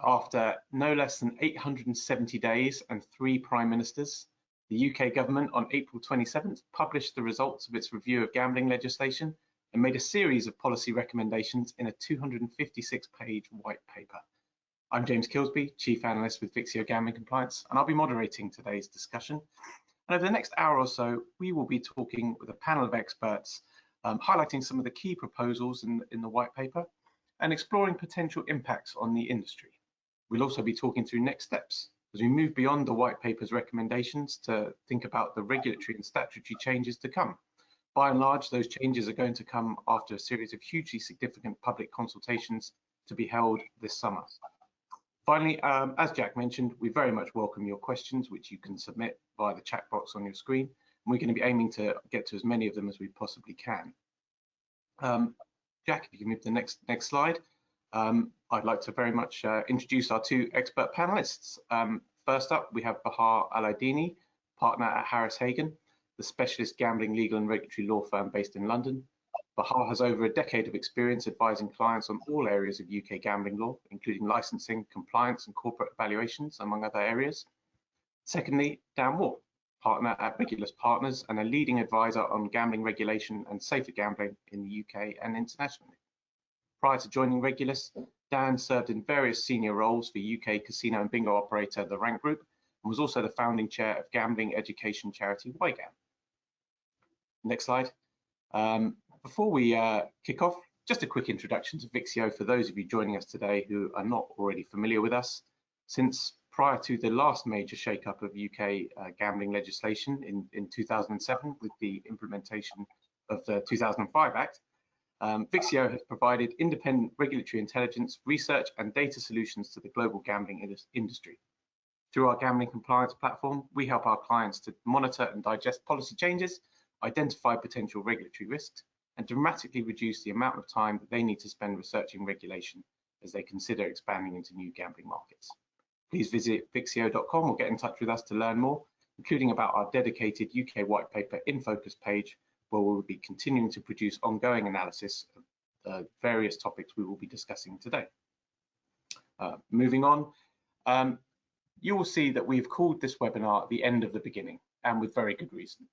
after no less than 870 days and 3 prime ministers, the UK government on April 27th published the results of its review of gambling legislation and made a series of policy recommendations in a 256-page white paper. I'm James Kilsby, Chief Analyst with Vixio Gambling Compliance, and I'll be moderating today's discussion. And over the next hour or so, we will be talking with a panel of experts, highlighting some of the key proposals in the white paper and exploring potential impacts on the industry. We'll also be talking through next steps as we move beyond the white paper's recommendations to think about the regulatory and statutory changes to come. By and large, those changes are going to come after a series of hugely significant public consultations to be held this summer. Finally, as Jack mentioned, we very much welcome your questions, which you can submit via the chat box on your screen. And we're going to be aiming to get to as many of them as we possibly can. Jack, if you can move to the next slide. I'd like to very much introduce our 2 expert panelists. First up, we have Bahar Al-Aidini, partner at Harris Hagen, the specialist gambling legal and regulatory law firm based in London. Bahar has over a decade of experience advising clients on all areas of UK gambling law, including licensing, compliance and corporate evaluations, among other areas. Secondly, Dan Wall, partner at Regulus Partners and a leading advisor on gambling regulation and safer gambling in the UK and internationally. Prior to joining Regulus, Dan served in various senior roles for UK casino and bingo operator The Rank Group and was also the founding chair of gambling education charity YGAM. Next slide. Before we kick off, just a quick introduction to Vixio for those of you joining us today who are not already familiar with us. Since prior to the last major shake-up of UK gambling legislation in 2007 with the implementation of the 2005 Act, Vixio has provided independent regulatory intelligence, research and data solutions to the global gambling industry. Through our gambling compliance platform, we help our clients to monitor and digest policy changes, identify potential regulatory risks, and dramatically reduce the amount of time that they need to spend researching regulation as they consider expanding into new gambling markets. Please visit vixio.com or get in touch with us to learn more, including about our dedicated UK White Paper in Focus page, where we will be continuing to produce ongoing analysis of the various topics we will be discussing today. Moving on, you will see that we've called this webinar the end of the beginning, and with very good reason.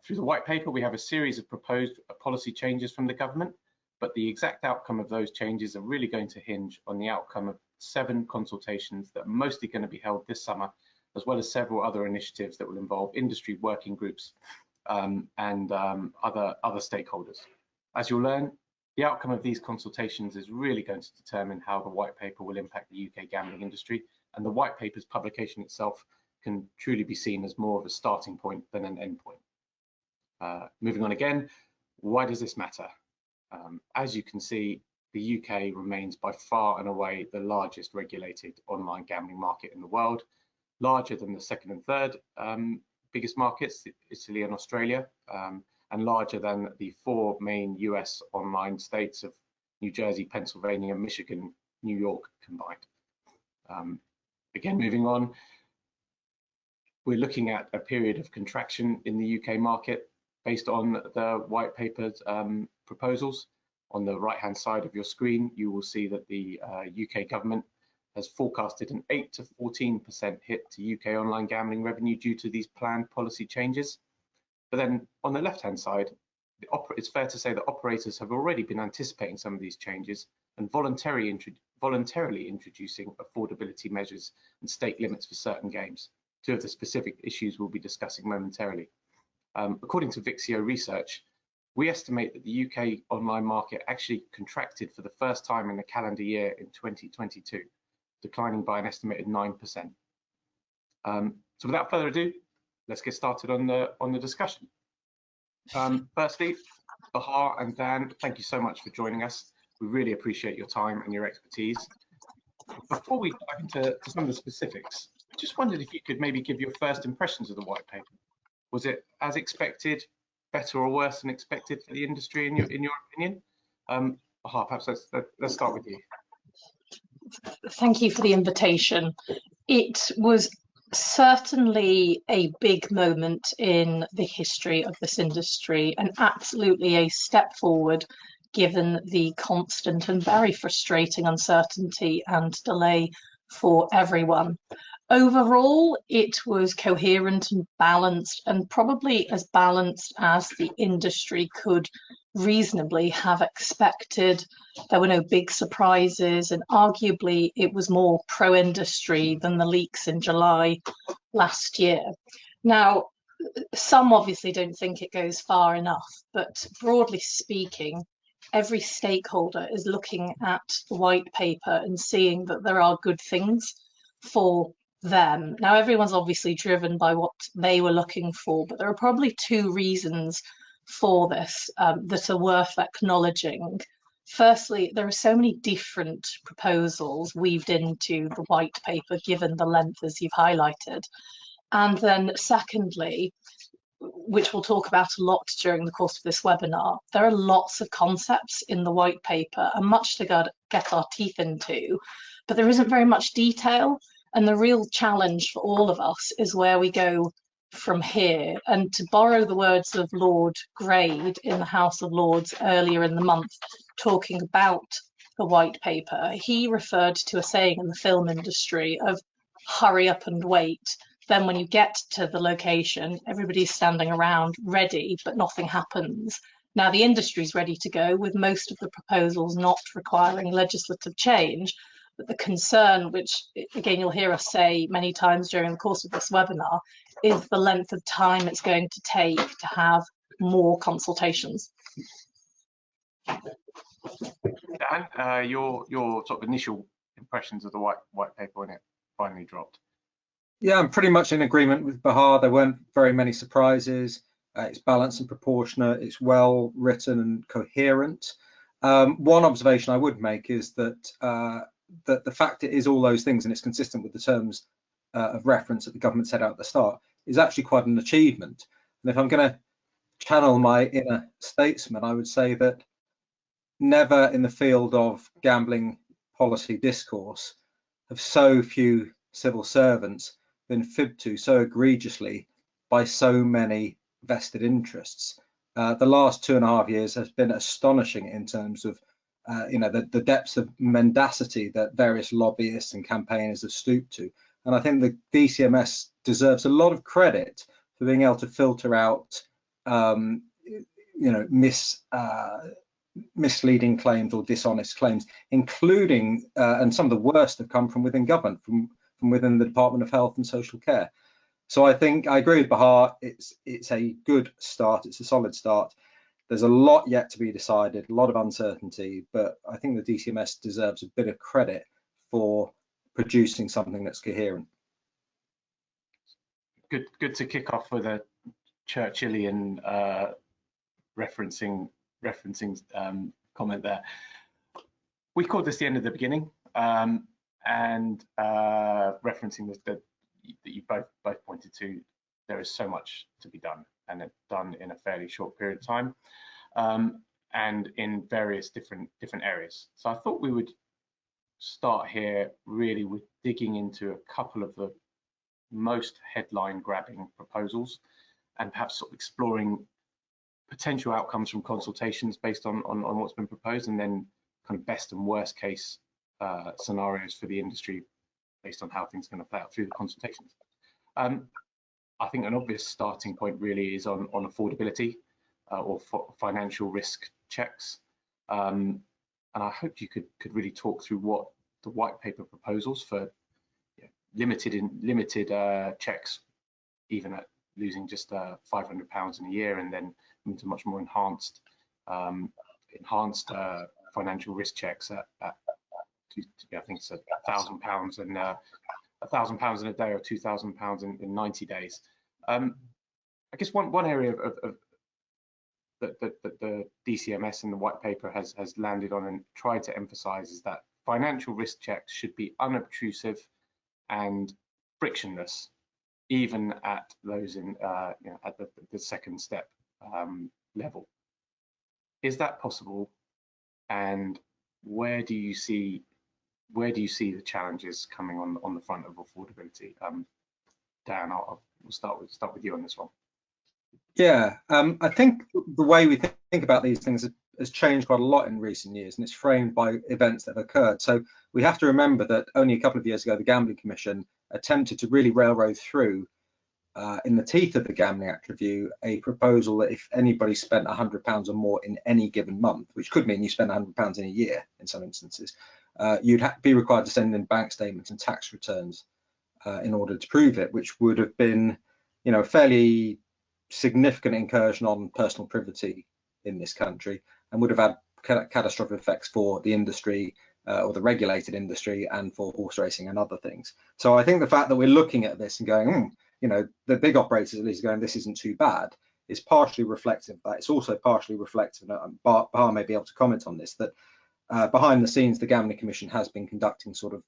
Through the white paper, we have a series of proposed policy changes from the government, but the exact outcome of those changes are really going to hinge on the outcome of 7 consultations that are mostly going to be held this summer, as well as several other initiatives that will involve industry working groups and other stakeholders. As you'll learn, the outcome of these consultations is really going to determine how the white paper will impact the UK gambling industry, and the white paper's publication itself can truly be seen as more of a starting point than an end point. Moving on again, why does this matter? As you can see, the UK remains by far and away the largest regulated online gambling market in the world, larger than the second and third biggest markets, Italy and Australia, and larger than the 4 main US online states of New Jersey, Pennsylvania, Michigan, New York combined. Again, moving on, we're looking at a period of contraction in the UK market based on the white paper's proposals. On the right-hand side of your screen, you will see that the UK government has forecasted an 8 to 14% hit to UK online gambling revenue due to these planned policy changes. But then on the left-hand side, it's fair to say that operators have already been anticipating some of these changes and voluntarily introducing affordability measures and stake limits for certain games, 2 of the specific issues we'll be discussing momentarily. According to Vixio research, we estimate that the UK online market actually contracted for the first time in the calendar year in 2022, declining by an estimated 9%. So without further ado, let's get started on the discussion. Firstly, Bahar and Dan, thank you so much for joining us. We really appreciate your time and your expertise. Before we dive into some of the specifics, I just wondered if you could maybe give your first impressions of the white paper. Was it as expected, better or worse than expected for the industry in your opinion? Bahar, perhaps let's start with you. Thank you for the invitation. It was certainly a big moment in the history of this industry and absolutely a step forward given the constant and very frustrating uncertainty and delay for everyone. Overall, it was coherent and balanced, and probably as balanced as the industry could reasonably have expected. There were no big surprises, and arguably it was more pro-industry than the leaks in July last year. Now, some obviously don't think it goes far enough, but broadly speaking, every stakeholder is looking at the white paper and seeing that there are good things for them. Now, everyone's obviously driven by what they were looking for, but there are probably two reasons for this that are worth acknowledging. Firstly, there are so many different proposals weaved into the white paper, given the length as you've highlighted. And then secondly, which we'll talk about a lot during the course of this webinar, there are lots of concepts in the white paper and much to get our teeth into, but there isn't very much detail. And the real challenge for all of us is where we go from here. And to borrow the words of Lord Grade in the House of Lords earlier in the month, talking about the white paper, he referred to a saying in the film industry of hurry up and wait. Then when you get to the location, everybody's standing around ready, but nothing happens. Now the industry's ready to go, with most of the proposals not requiring legislative change. But the concern, which again you'll hear us say many times during the course of this webinar, is the length of time it's going to take to have more consultations. Dan, your sort of initial impressions of the white paper when it finally dropped? Yeah, I'm pretty much in agreement with Bahar. There weren't very many surprises. It's balanced and proportionate. It's well written and coherent. One observation I would make is that the fact it is all those things and it's consistent with the terms of reference that the government set out at the start is actually quite an achievement. And if I'm going to channel my inner statesman, I would say that never in the field of gambling policy discourse have so few civil servants been fibbed to so egregiously by so many vested interests. The last 2.5 years has been astonishing in terms of the depths of mendacity that various lobbyists and campaigners have stooped to. And I think the DCMS deserves a lot of credit for being able to filter out, misleading claims or dishonest claims, including, and some of the worst have come from within government, from within the Department of Health and Social Care. So I think I agree with Bahar. It's a good start. It's a solid start. There's a lot yet to be decided, a lot of uncertainty, but I think the DCMS deserves a bit of credit for producing something that's coherent. Good to kick off with a Churchillian referencing comment there. We called this the end of the beginning, and referencing that you both pointed to, there is so much to be done, and it's done in a fairly short period of time, and in various different areas. So I thought we would start here really with digging into a couple of the most headline grabbing proposals, and perhaps sort of exploring potential outcomes from consultations based on what's been proposed, and then kind of best and worst case scenarios for the industry based on how things are going to play out through the consultations. I think an obvious starting point really is on affordability or financial risk checks. And I hope you could really talk through what the white paper proposals for limited checks, even at losing just £500 in a year, and then into much more enhanced financial risk checks at I think it's £1,000 and £1,000 in a day, or £2,000 in 90 days. I guess one area of that the DCMS and the white paper has landed on and tried to emphasise is that financial risk checks should be unobtrusive and frictionless, even at those in at the second step level. Is that possible? And where do you see the challenges coming on the front of affordability? Dan, we'll start with you on this one. Yeah, I think the way we think about these things has changed quite a lot in recent years, and it's framed by events that have occurred. So we have to remember that only a couple of years ago, the Gambling Commission attempted to really railroad through, in the teeth of the Gambling Act review, a proposal that if anybody spent £100 or more in any given month, which could mean you spend £100 in a year in some instances, you'd be required to send in bank statements and tax returns in order to prove it, which would have been, you know, a fairly significant incursion on personal privacy in this country, and would have had catastrophic effects for the industry, or the regulated industry, and for horse racing and other things. So I think the fact that we're looking at this and going, you know, the big operators at least going, this isn't too bad, is partially reflective of that. It's also partially reflective, and Bahar may be able to comment on this, that behind the scenes, the Gambling Commission has been conducting sort of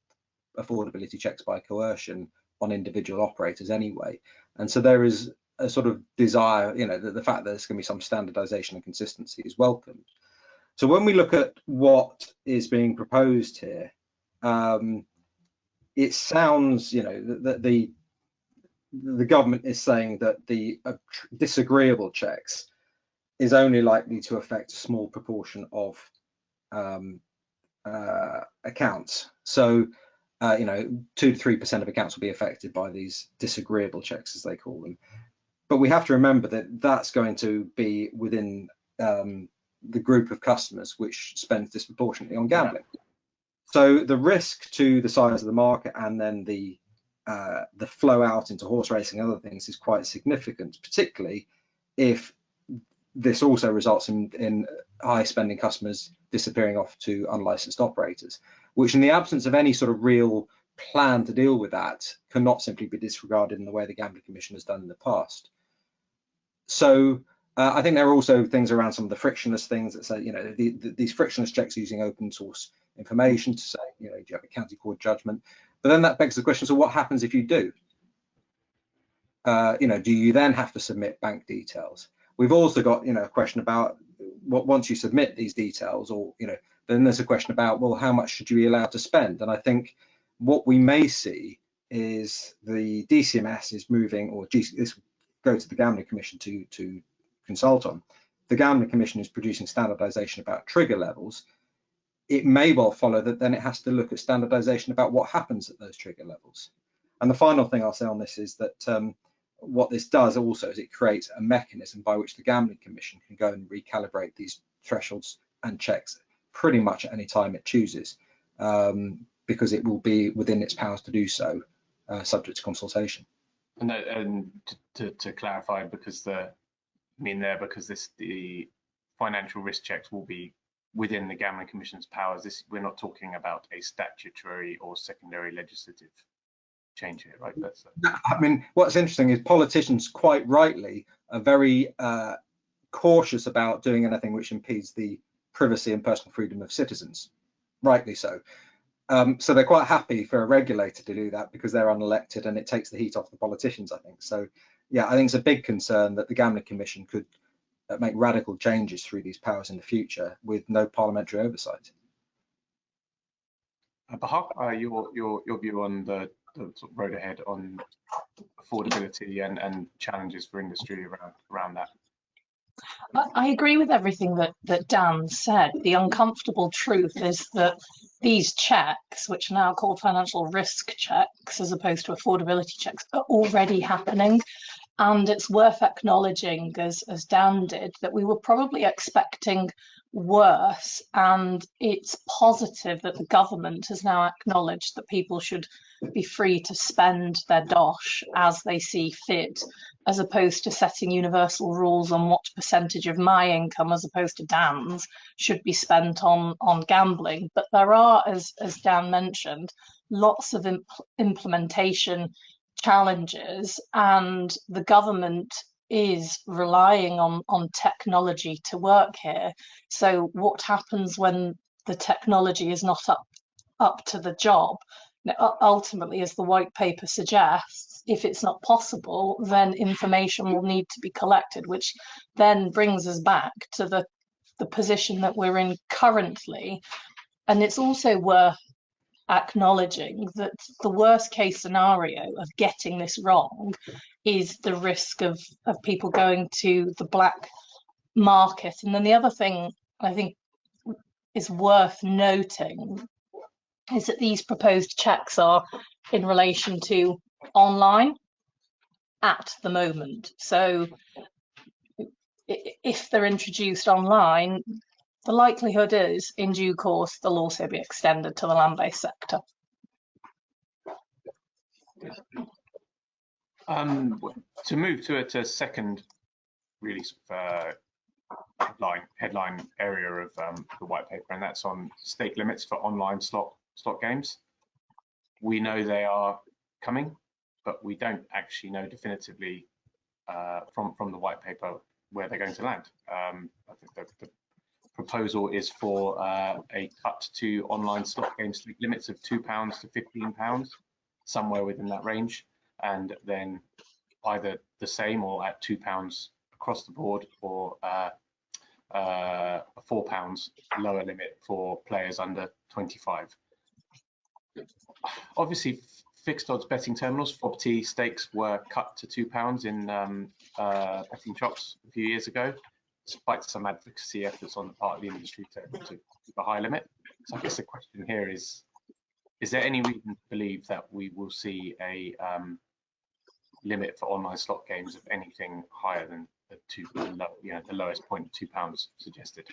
affordability checks by coercion on individual operators anyway. And so there is a sort of desire, you know, the fact that there's going to be some standardization and consistency is welcome. So when we look at what is being proposed here, it sounds, you know, that the government is saying that the disagreeable checks is only likely to affect a small proportion of accounts. So, you know, 2 to 3% of accounts will be affected by these disagreeable checks, as they call them. But we have to remember that that's going to be within the group of customers which spends disproportionately on gambling. So the risk to the size of the market, and then the flow out into horse racing and other things, is quite significant, particularly if this also results in high spending customers disappearing off to unlicensed operators, which, in the absence of any sort of real plan to deal with that, cannot simply be disregarded in the way the Gambling Commission has done in the past. So I think there are also things around some of the frictionless things that say, you know, these frictionless checks using open source information to say, you know, do you have a county court judgment? But then that begs the question, so what happens if you do? You know, do you then have to submit bank details? We've also got, you know, a question about what, once you submit these details, or, you know, then there's a question about, well, how much should you be allowed to spend? And I think what we may see is the DCMS is moving, or this go to the Gambling Commission to consult on. The Gambling Commission is producing standardization about trigger levels. It may well follow that then it has to look at standardization about what happens at those trigger levels. And the final thing I'll say on this is that what this does also is it creates a mechanism by which the Gambling Commission can go and recalibrate these thresholds and checks pretty much at any time it chooses, because it will be within its powers to do so, subject to consultation. And to clarify, because the financial risk checks will be within the Gambling Commission's powers. We're not talking about a statutory or secondary legislative change here, right? I mean, what's interesting is politicians, quite rightly, are very cautious about doing anything which impedes the privacy and personal freedom of citizens, rightly so. So they're quite happy for a regulator to do that because they're unelected, and it takes the heat off the politicians, I think. So yeah, I think it's a big concern that the Gambling Commission could make radical changes through these powers in the future with no parliamentary oversight. Bahar, your view on the sort of road ahead on affordability and challenges for industry around that? I agree with everything that Dan said. The uncomfortable truth is that these checks, which are now called financial risk checks as opposed to affordability checks, are already happening. And it's worth acknowledging, as Dan did, that we were probably expecting worse. And it's positive that the government has now acknowledged that people should be free to spend their dosh as they see fit, as opposed to setting universal rules on what percentage of my income, as opposed to Dan's, should be spent on gambling. But there are, as Dan mentioned, lots of implementation challenges, and the government is relying on technology to work here. So what happens when the technology is not up to the job? Now, ultimately, as the white paper suggests, if it's not possible, then information will need to be collected, which then brings us back to the position that we're in currently. And it's also worth acknowledging that the worst case scenario of getting this wrong is the risk of people going to the black market. And then the other thing I think is worth noting is that these proposed checks are in relation to online at the moment. So if they're introduced online, the likelihood is in due course they'll also be extended to the land-based sector. To move to a second really headline area of the white paper, and that's on stake limits for online slot games. We know they are coming, but we don't actually know definitively from the white paper where they're going to land. I think the proposal is for a cut to online slot game stake limits of £2 to £15, somewhere within that range, and then either the same or at £2 across the board, or a £4 lower limit for players under 25. Obviously, fixed odds betting terminals, FOBT stakes were cut to £2 in betting shops a few years ago, despite some advocacy efforts on the part of the industry to keep a high limit. So I guess the question here is there any reason to believe that we will see a limit for online slot games of anything higher than the lowest point of £2 suggested?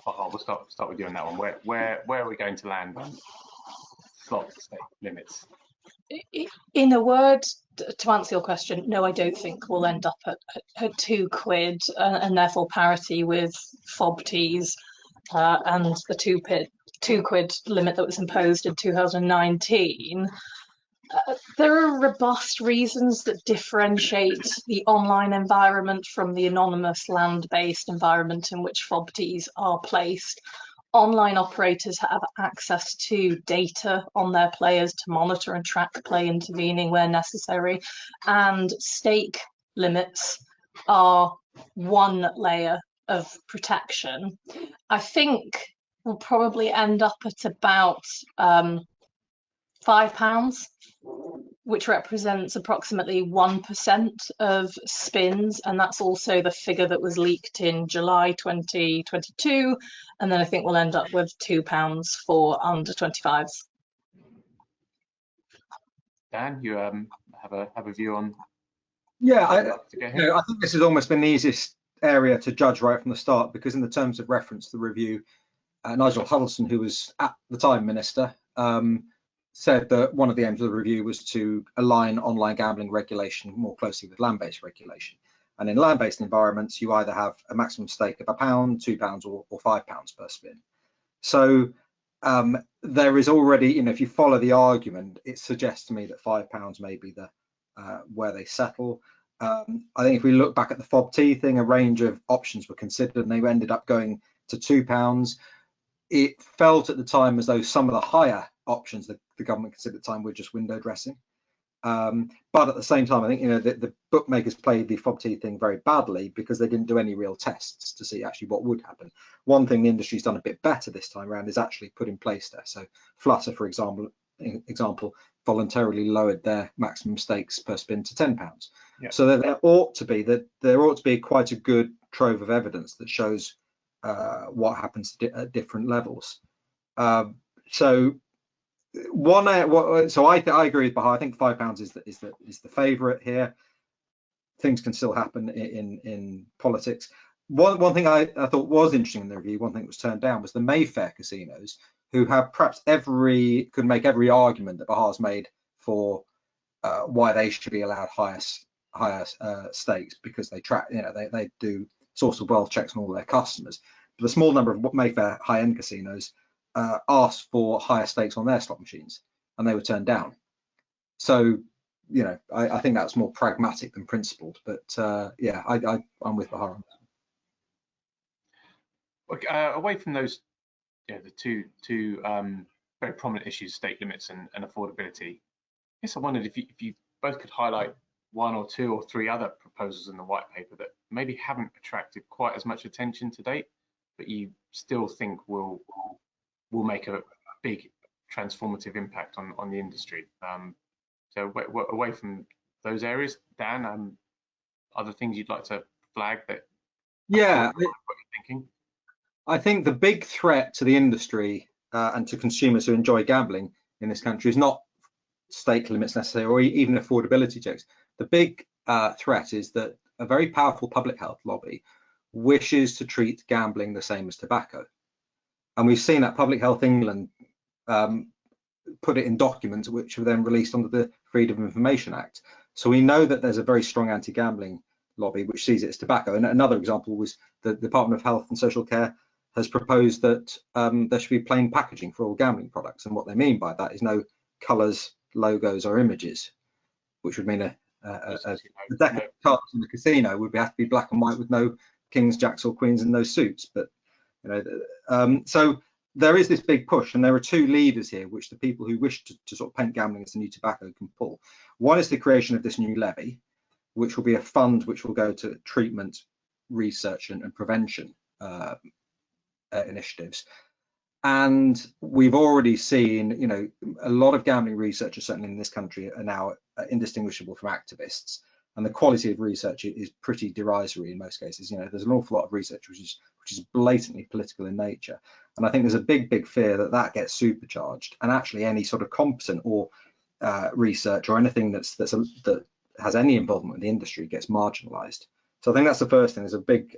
We'll start with you on that one. Where are we going to land on slot stake limits? In a word, to answer your question, no, I don't think we'll end up at £2 and therefore parity with FOBTs and the £2 limit that was imposed in 2019. There are robust reasons that differentiate the online environment from the anonymous land-based environment in which FOBTs are placed. Online operators have access to data on their players to monitor and track play intervening where necessary, and stake limits are one layer of protection. I think we'll probably end up at about £5, which represents approximately 1% of spins, and that's also the figure that was leaked in July 2022. And then I think we'll end up with £2 for under 25s. Dan, you have a view on? Yeah, I think this has almost been the easiest area to judge right from the start, because in the terms of reference to the review, Nigel Huddleston, who was at the time minister, said that one of the aims of the review was to align online gambling regulation more closely with land-based regulation. And in land-based environments, you either have a maximum stake of £1, £2 or £5 per spin. So there is already, if you follow the argument, it suggests to me that £5 may be the where they settle. I think if we look back at the FOBT thing, a range of options were considered and they ended up going to £2. It felt at the time as though some of the higher options that the government considered at the time were just window dressing. But at the same time, I think the bookmakers played the FOBT thing very badly because they didn't do any real tests to see actually what would happen. One thing the industry's done a bit better this time around is actually put in place there. So Flutter, for example, voluntarily lowered their maximum stakes per spin to £10. Yeah. So there ought to be quite a good trove of evidence that shows what happens at different levels. So I agree with Bahar. I think £5 is the favourite here. Things can still happen in politics. One thing I thought was interesting in the review, one thing that was turned down, was the Mayfair casinos, who have perhaps could make every argument that Bahar's made for why they should be allowed higher stakes, because they track, they do source of wealth checks on all their customers. But a small number of Mayfair high-end casinos asked for higher stakes on their slot machines, and they were turned down. So, I think that's more pragmatic than principled. But yeah, I'm with Bahar. Away from those, the two very prominent issues, stake limits and affordability, I guess I wondered if you both could highlight one or two or three other proposals in the white paper that maybe haven't attracted quite as much attention to date, but you still think will make a big transformative impact on the industry. So away from those areas, Dan, other things you'd like to flag that? Yeah, what you're thinking? I think the big threat to the industry and to consumers who enjoy gambling in this country is not stake limits necessarily, or even affordability checks. The big threat is that a very powerful public health lobby wishes to treat gambling the same as tobacco. And we've seen that Public Health England put it in documents which were then released under the Freedom of Information Act. So we know that there's a very strong anti-gambling lobby which sees it as tobacco. And another example was the Department of Health and Social Care has proposed that there should be plain packaging for all gambling products. And what they mean by that is no colours, logos or images, which would mean a deck of cards in the casino would have to be black and white with no kings, jacks or queens and no suits. But so there is this big push, and there are two levers here which the people who wish to sort of paint gambling as the new tobacco can pull. One is the creation of this new levy, which will be a fund which will go to treatment, research and prevention initiatives. And we've already seen, a lot of gambling researchers, certainly in this country, are now indistinguishable from activists. And the quality of research is pretty derisory in most cases. There's an awful lot of research which is blatantly political in nature. And I think there's a big fear that gets supercharged, and actually any sort of competent or research or anything that has any involvement with the industry gets marginalized. So I think that's the first thing. There's a big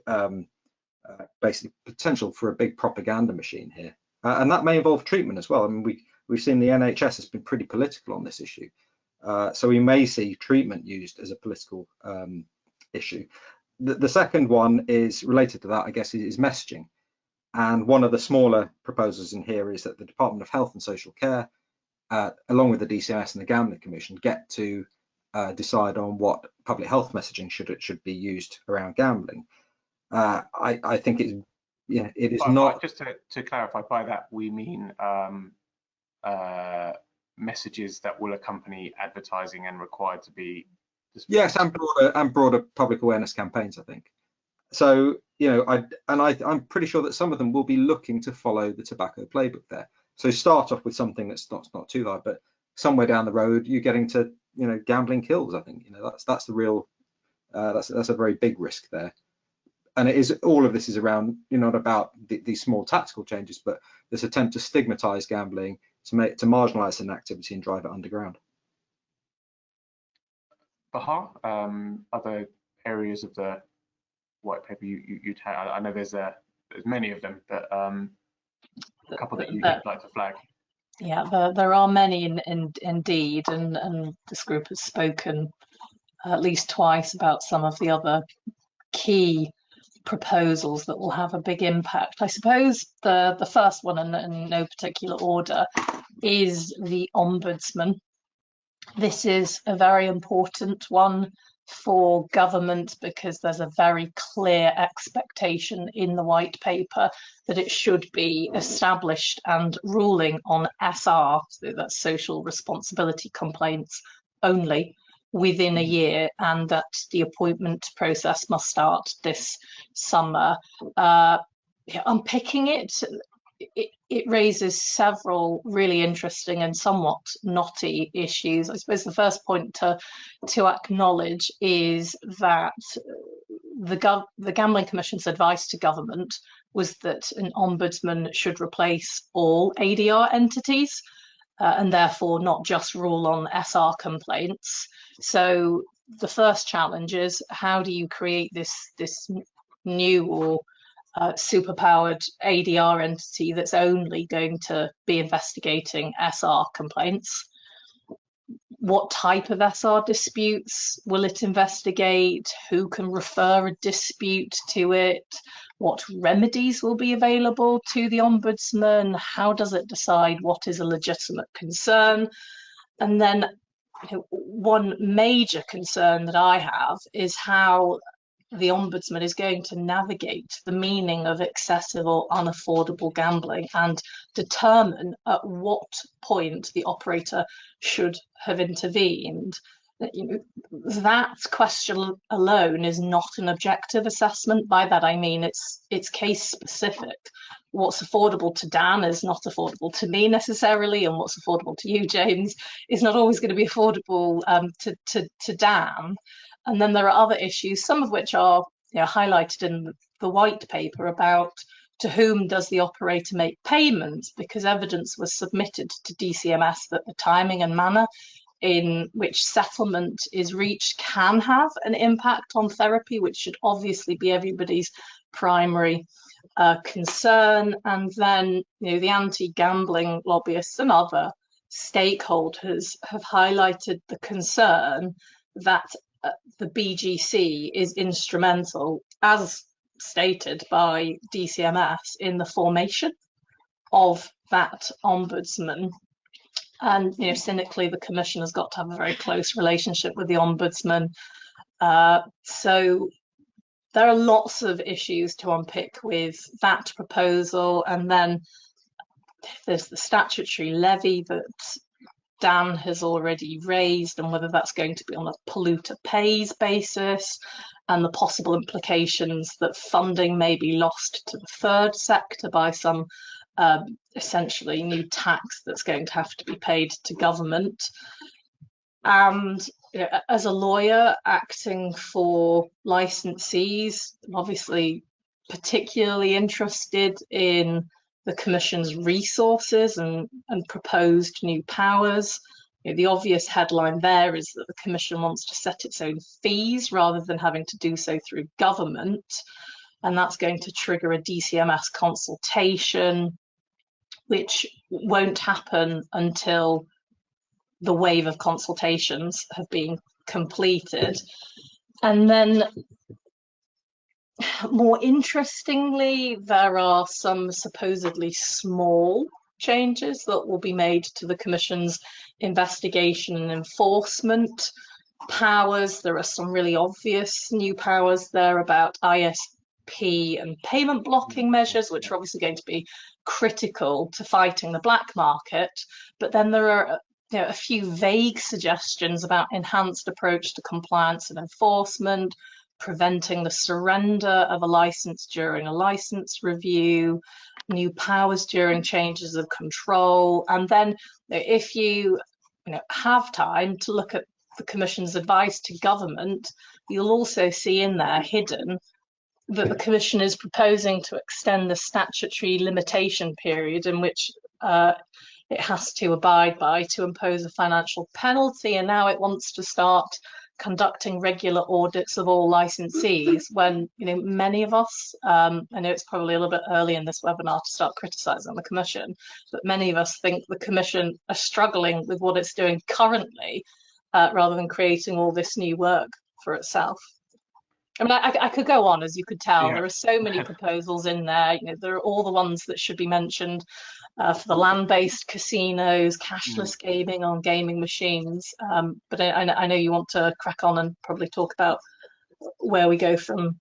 basically potential for a big propaganda machine here. And that may involve treatment as well. I mean, we've seen the NHS has been pretty political on this issue. So we may see treatment used as a political issue. The second one is related to that, I guess, is messaging. And one of the smaller proposals in here is that the Department of Health and Social Care, along with the DCMS and the Gambling Commission, get to decide on what public health messaging should be used around gambling. I think it is not. Just to clarify, by that we mean messages that will accompany advertising and required to be displayed. Yes, and broader public awareness campaigns, I think. So I'm pretty sure that some of them will be looking to follow the tobacco playbook there. So start off with something that's not too large, but somewhere down the road you're getting to gambling kills. I think that's the real that's a very big risk there. And all of this is around not about these small tactical changes, but this attempt to stigmatize gambling, to marginalize an activity and drive it underground. Bahar, other areas of the white paper you'd have? I know there's many of them, but a couple that you'd like to flag. Yeah, there are many indeed, and this group has spoken at least twice about some of the other key proposals that will have a big impact. I suppose the first one, in no particular order, is the Ombudsman. This is a very important one for government because there's a very clear expectation in the white paper that it should be established and ruling on SR, so that's social responsibility complaints only, within a year, and that the appointment process must start this summer. Unpicking it raises several really interesting and somewhat knotty issues. I suppose the first point to acknowledge is that the Gambling Commission's advice to government was that an ombudsman should replace all ADR entities, and therefore not just rule on SR complaints. So the first challenge is, how do you create this new or superpowered ADR entity that's only going to be investigating SR complaints? What type of SR disputes will it investigate? Who can refer a dispute to it? What remedies will be available to the Ombudsman? How does it decide what is a legitimate concern? And then one major concern that I have is how the Ombudsman is going to navigate the meaning of excessive or unaffordable gambling and determine at what point the operator should have intervened. That question alone is not an objective assessment. By that I mean it's case specific. What's affordable to Dan is not affordable to me necessarily, and what's affordable to you, James, is not always going to be affordable to Dan. And then there are other issues, some of which are highlighted in the white paper, about to whom does the operator make payments, because evidence was submitted to DCMS that the timing and manner in which settlement is reached can have an impact on therapy, which should obviously be everybody's primary concern. And then, the anti-gambling lobbyists and other stakeholders have highlighted the concern that the BGC is instrumental, as stated by DCMS, in the formation of that ombudsman. And cynically, the Commission has got to have a very close relationship with the ombudsman. So there are lots of issues to unpick with that proposal. And then there's the statutory levy that Dan has already raised, and whether that's going to be on a polluter pays basis, and the possible implications that funding may be lost to the third sector by some essentially new tax that's going to have to be paid to government. And as a lawyer acting for licensees, I'm obviously particularly interested in the Commission's resources and proposed new powers. The obvious headline there is that the Commission wants to set its own fees rather than having to do so through government. And that's going to trigger a DCMS consultation, which won't happen until the wave of consultations have been completed. And then, more interestingly, there are some supposedly small changes that will be made to the Commission's investigation and enforcement powers. There are some really obvious new powers there about ISP and payment blocking measures, which are obviously going to be critical to fighting the black market. But then there are a few vague suggestions about enhanced approach to compliance and enforcement, preventing the surrender of a license during a license review, new powers during changes of control. And then if you have time to look at the Commission's advice to government, you'll also see in there hidden that the Commission is proposing to extend the statutory limitation period in which it has to abide by to impose a financial penalty. And now it wants to start conducting regular audits of all licensees, when many of us, I know it's probably a little bit early in this webinar to start criticising the Commission, but many of us think the Commission are struggling with what it's doing currently, rather than creating all this new work for itself. I mean, I could go on, as you could tell. There are so many proposals in there. There are all the ones that should be mentioned for the land-based casinos, cashless gaming on gaming machines. But I know you want to crack on and probably talk about where we go from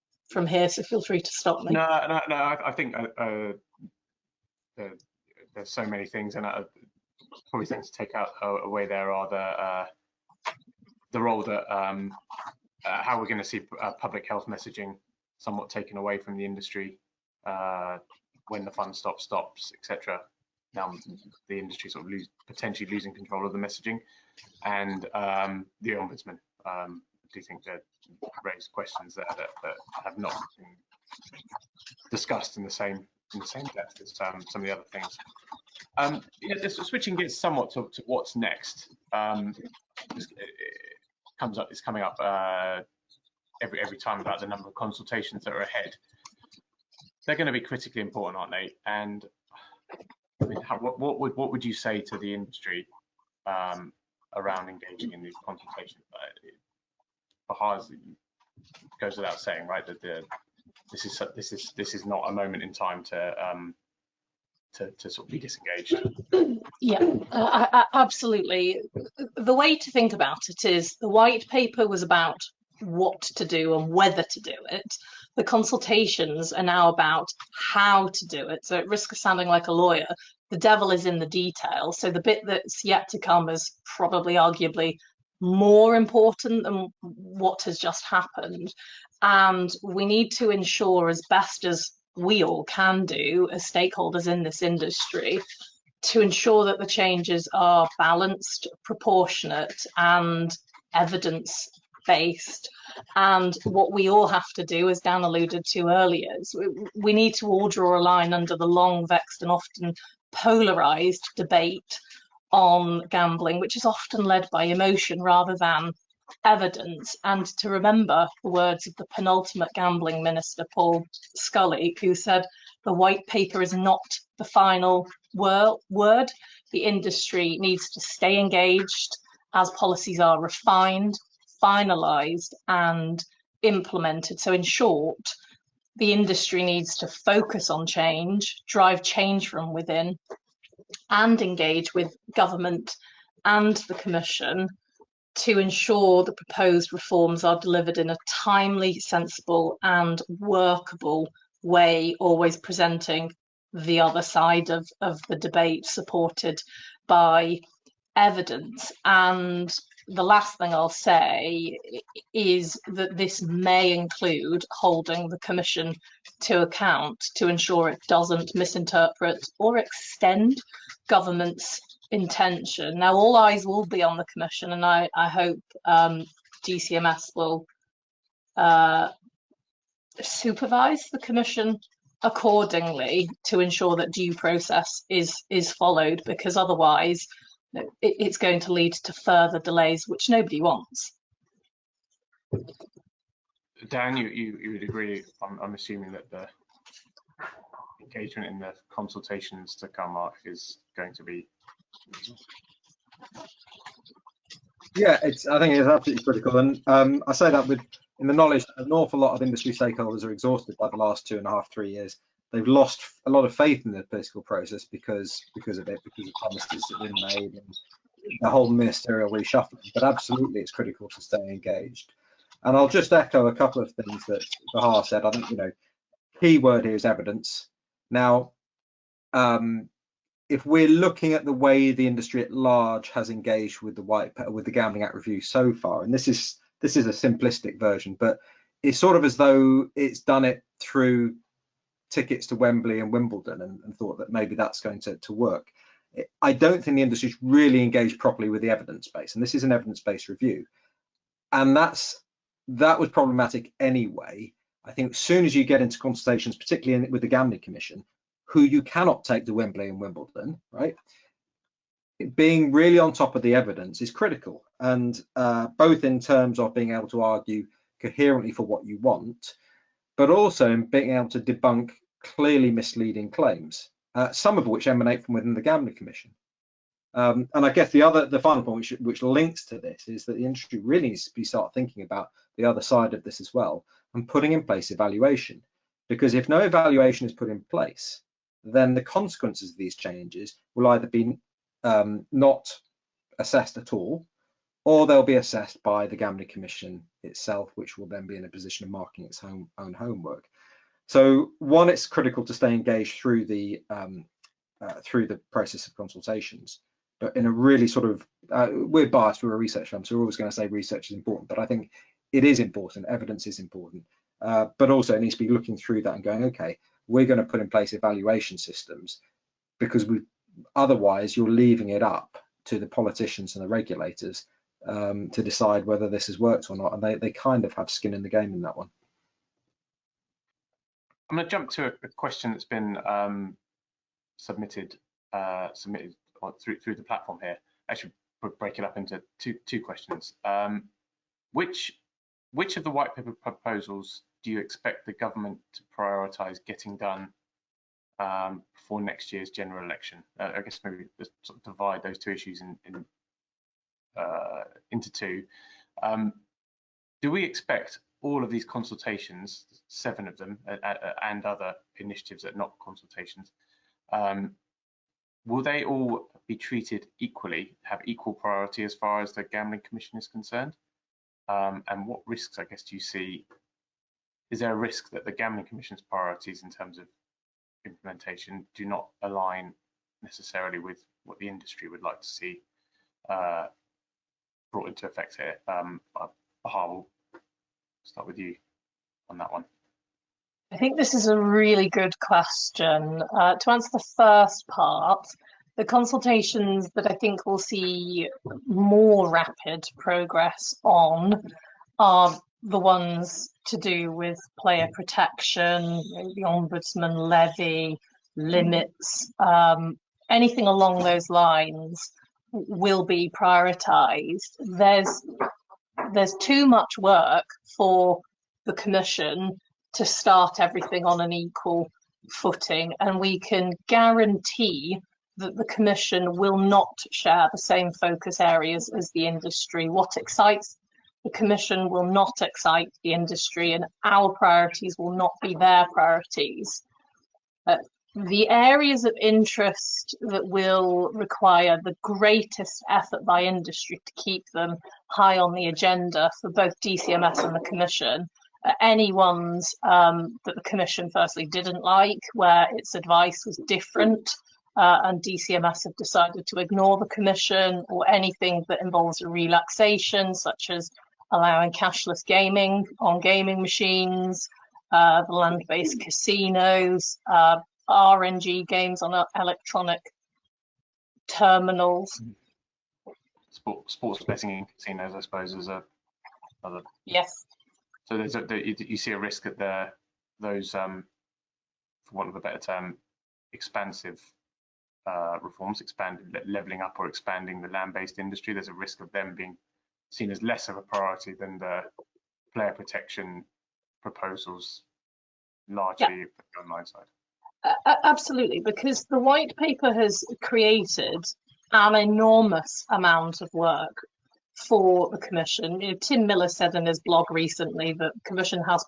here, so feel free to stop me. No. I think there's so many things, and probably things to take out away there are the role that how we're going to see public health messaging somewhat taken away from the industry when the fun stops, etc. Now the industry sort of potentially losing control of the messaging, and the ombudsman. Do you think that raise questions that have not been discussed in the same depth as some of the other things? Just switching gears somewhat to what's next. It's coming up every time about the number of consultations that are ahead. They're going to be critically important, aren't they? And I mean, what would you say to the industry around engaging in these consultations? Bahar, goes without saying, right, that this is not a moment in time to sort of be disengaged. Yeah, absolutely. The way to think about it is the white paper was about what to do and whether to do it. The consultations are now about how to do it. So at risk of sounding like a lawyer, the devil is in the detail. So the bit that's yet to come is probably arguably more important than what has just happened. And we need to ensure, as best as we all can do as stakeholders in this industry, to ensure that the changes are balanced, proportionate, and evidence-based. And what we all have to do, as Dan alluded to earlier, is we need to all draw a line under the long, vexed and often polarised debate on gambling, which is often led by emotion rather than evidence, and to remember the words of the penultimate gambling minister, Paul Scully, who said the white paper is not the final word. The industry needs to stay engaged as policies are refined, finalised and implemented. So in short, the industry needs to focus on change, drive change from within, and engage with government and the Commission to ensure the proposed reforms are delivered in a timely, sensible and workable way, always presenting the other side of the debate supported by evidence. And the last thing I'll say is that this may include holding the Commission to account to ensure it doesn't misinterpret or extend government's intention. Now, all eyes will be on the Commission, and I hope DCMS will supervise the Commission accordingly to ensure that due process is followed, because otherwise it's going to lead to further delays, which nobody wants. Dan, you would agree, I'm assuming, that the engagement in the consultations to come is going to be... Yeah, I think it's absolutely critical, and I say that in the knowledge that an awful lot of industry stakeholders are exhausted by the last 2.5, 3 years. They've lost a lot of faith in the political process because of promises that have been made and the whole ministerial reshuffling. But absolutely, it's critical to stay engaged. And I'll just echo a couple of things that Bahar said. I think, key word here is evidence. Now, if we're looking at the way the industry at large has engaged with the Gambling Act review so far, and this is a simplistic version, but it's sort of as though it's done it through tickets to Wembley and Wimbledon and thought that maybe that's going to work. I don't think the industry's really engaged properly with the evidence base, and this is an evidence-based review, and that was problematic anyway. I think as soon as you get into consultations, particularly with the Gambling Commission, who you cannot take to Wembley and Wimbledon, right? Being really on top of the evidence is critical, and both in terms of being able to argue coherently for what you want, but also in being able to debunk clearly misleading claims, some of which emanate from within the Gambling Commission. And I guess the final point which links to this is that the industry really needs to start thinking about the other side of this as well, and putting in place evaluation. Because if no evaluation is put in place, then the consequences of these changes will either be not assessed at all, or they'll be assessed by the Gambling Commission itself, which will then be in a position of marking its own homework. So one, it's critical to stay engaged through the process of consultations, but in a really sort of, we're biased, we're a research firm, so we're always going to say research is important, but I think it is important, evidence is important, but also it needs to be looking through that and going, okay, we're going to put in place evaluation systems, because otherwise you're leaving it up to the politicians and the regulators to decide whether this has worked or not, and they kind of have skin in the game in that one. I'm going to jump to a question that's been submitted through the platform here. Actually, break it up into two questions. Which of the white paper proposals do you expect the government to prioritise getting done before next year's general election? I guess maybe let's sort of divide those two issues into two. Do we expect all of these consultations, 7 of them, and other initiatives that are not consultations, will they all be treated equally, have equal priority as far as the Gambling Commission is concerned? And what risks, I guess, do you see? Is there a risk that the Gambling Commission's priorities in terms of implementation do not align necessarily with what the industry would like to see brought into effect here? Bahar, we'll start with you on that one. I think this is a really good question. To answer the first part, the consultations that I think will see more rapid progress on are the ones to do with player protection, the ombudsman levy, limits, anything along those lines will be prioritised. There's too much work for the Commission to start everything on an equal footing, and we can guarantee that the Commission will not share the same focus areas as the industry. What excites the Commission will not excite the industry, and our priorities will not be their priorities. The areas of interest that will require the greatest effort by industry to keep them high on the agenda for both DCMS and the Commission are any ones that the Commission firstly didn't like, where its advice was different, and DCMS have decided to ignore the Commission, or anything that involves a relaxation, such as allowing cashless gaming on gaming machines, the land-based casinos, RNG games on electronic terminals. Sports betting in casinos, I suppose, is another. Yes. So you see a risk that those, for want of a better term, expansive reforms, levelling up or expanding the land-based industry. There's a risk of them being seen as less of a priority than the player protection proposals, largely the online side. Absolutely, because the white paper has created an enormous amount of work for the Commission. Tim Miller said in his blog recently that the Commission has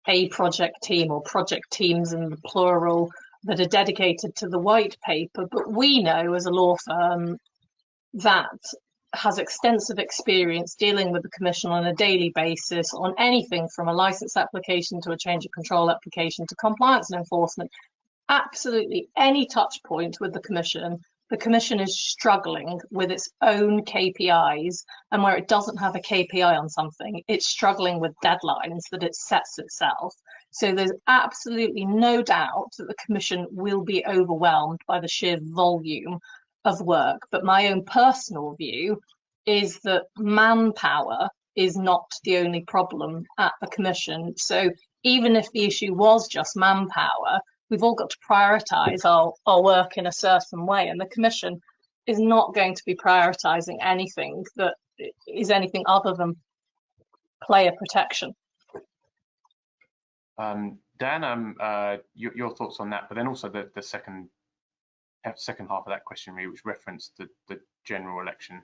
a project team, or project teams in the plural, that are dedicated to the white paper, but we know as a law firm that has extensive experience dealing with the Commission on a daily basis on anything from a license application to a change of control application to compliance and enforcement. Absolutely any touch point with the Commission is struggling with its own KPIs, and where it doesn't have a KPI on something, it's struggling with deadlines that it sets itself. So there's absolutely no doubt that the Commission will be overwhelmed by the sheer volume of work. But my own personal view is that manpower is not the only problem at the Commission. So even if the issue was just manpower, we've all got to prioritise our work in a certain way, and the Commission is not going to be prioritising anything that is anything other than player protection. Dan, your thoughts on that, but then also the second half of that question, really, which referenced the general election.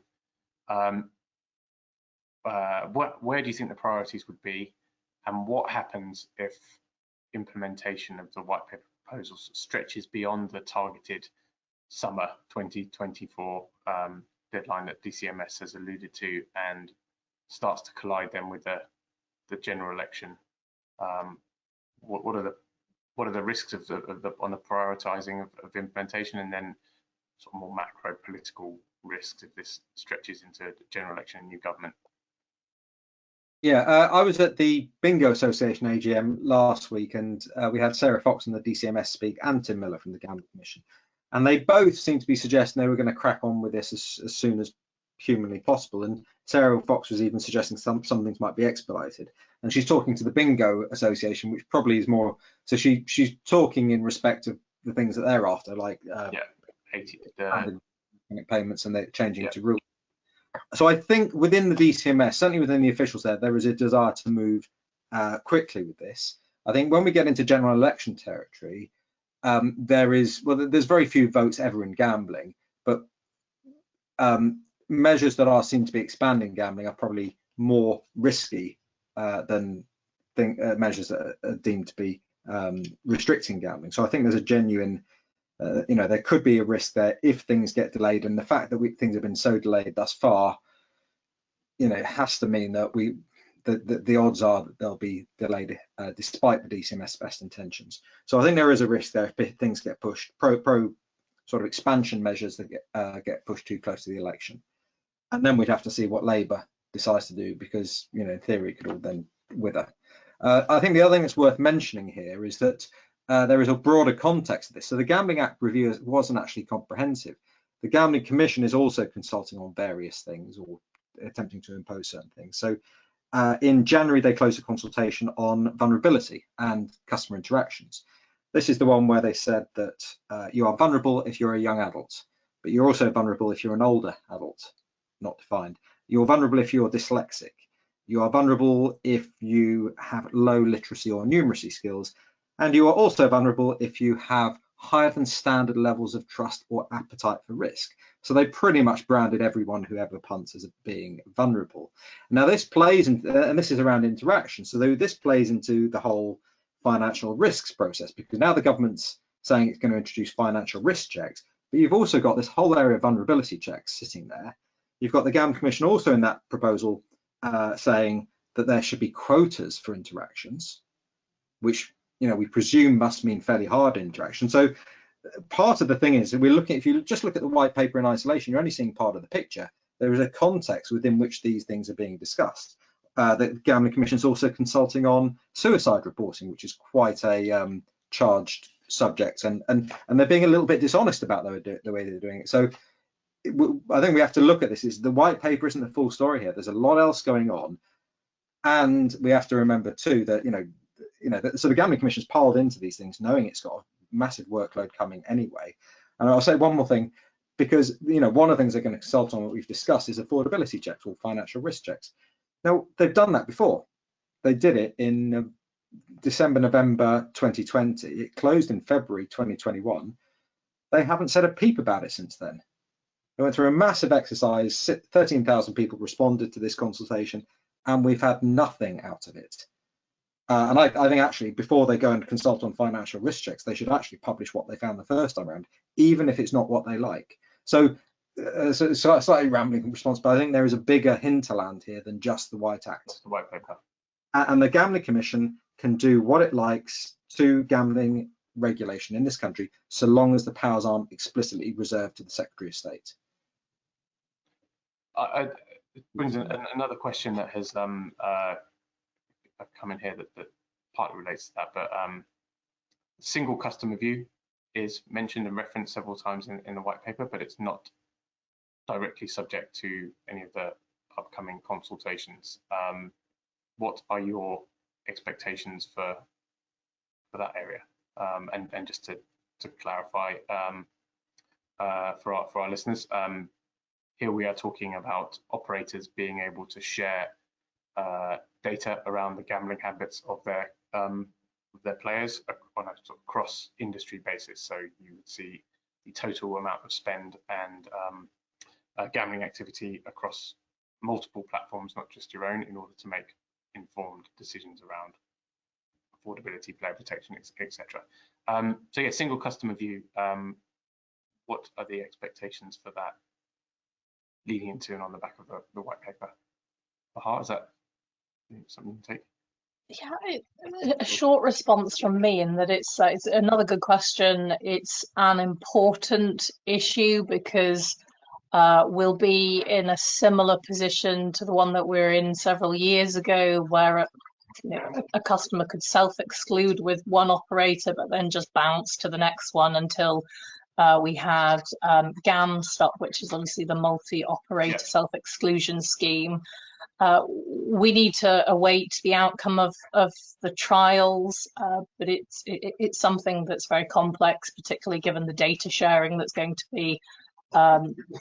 Where do you think the priorities would be, and what happens if implementation of the white paper proposals stretches beyond the targeted summer 2024 deadline that DCMS has alluded to, and starts to collide then with the general election? What are the risks on the prioritising of implementation, and then sort of more macro political risks if this stretches into the general election and new government? Yeah, I was at the Bingo Association AGM last week, and we had Sarah Fox from the DCMS speak and Tim Miller from the Gambling Commission, and they both seemed to be suggesting they were going to crack on with this as soon as humanly possible. And Sarah Fox was even suggesting some things might be expedited. And she's talking to the Bingo Association, which probably is more. So she's talking in respect of the things that they're after, like payments and they're changing to rules. So I think within the DCMS, certainly within the officials there is a desire to move quickly with this. I think when we get into general election territory, there's very few votes ever in gambling, but measures that seem to be expanding gambling are probably more risky than measures that are deemed to be restricting gambling. So I think there's a genuine there could be a risk there if things get delayed, and the fact that things have been so delayed thus far, it has to mean that the odds are that they'll be delayed despite the DCMS best intentions. So I think there is a risk there if things get pushed, pro sort of expansion measures that get pushed too close to the election, and then we'd have to see what Labour decides to do, because in theory it could all then wither. I think the other thing that's worth mentioning here is that there is a broader context to this. So the Gambling Act review wasn't actually comprehensive. The Gambling Commission is also consulting on various things or attempting to impose certain things. So in January, they closed a consultation on vulnerability and customer interactions. This is the one where they said that you are vulnerable if you're a young adult, but you're also vulnerable if you're an older adult, not defined. You're vulnerable if you're dyslexic. You are vulnerable if you have low literacy or numeracy skills, and you are also vulnerable if you have higher than standard levels of trust or appetite for risk. So they pretty much branded everyone who ever punts as being vulnerable. Now this plays into, and this is around interaction, so this plays into the whole financial risks process, because now the government's saying it's going to introduce financial risk checks, but you've also got this whole area of vulnerability checks sitting there. You've got the Gambling Commission also in that proposal saying that there should be quotas for interactions, which we presume must mean fairly hard interaction. So part of the thing is, we're looking, if you just look at the white paper in isolation, you're only seeing part of the picture. There is a context within which these things are being discussed. The Gambling Commission is also consulting on suicide reporting, which is quite a charged subject, and they're being a little bit dishonest about the way they're doing it. So I think we have to look at this. Is the white paper isn't the full story here. There's a lot else going on, and we have to remember too that so the Gambling Commission's piled into these things, knowing it's got a massive workload coming anyway. And I'll say one more thing, because one of the things they're going to consult on, what we've discussed, is affordability checks or financial risk checks. Now they've done that before. They did it in December, November 2020. It closed in February 2021. They haven't said a peep about it since then. They went through a massive exercise. 13,000 people responded to this consultation, and we've had nothing out of it. And I think actually, before they go and consult on financial risk checks, they should actually publish what they found the first time around, even if it's not what they like. So slightly rambling response, but I think there is a bigger hinterland here than just the White Act. The white paper. And the Gambling Commission can do what it likes to gambling regulation in this country, so long as the powers aren't explicitly reserved to the Secretary of State. It brings in another question that has come in here that partly relates to that, but single customer view is mentioned and referenced several times in the white paper, but it's not directly subject to any of the upcoming consultations. What are your expectations for that area? And just to clarify for our listeners, here we are talking about operators being able to share data around the gambling habits of their players on a sort of cross-industry basis. So you would see the total amount of spend and gambling activity across multiple platforms, not just your own, in order to make informed decisions around affordability, player protection, etc. So yeah, single customer view. What are the expectations for that leading into and on the back of the white paper? Bahar, is that something you can take? Yeah, a short response from me in that it's another good question. It's an important issue because we'll be in a similar position to the one that we were in several years ago, where a customer could self-exclude with one operator, but then just bounce to the next one until we had GamStop, which is obviously the multi-operator self-exclusion scheme. We need to await the outcome of the trials, but it's something that's very complex, particularly given the data sharing that's going to be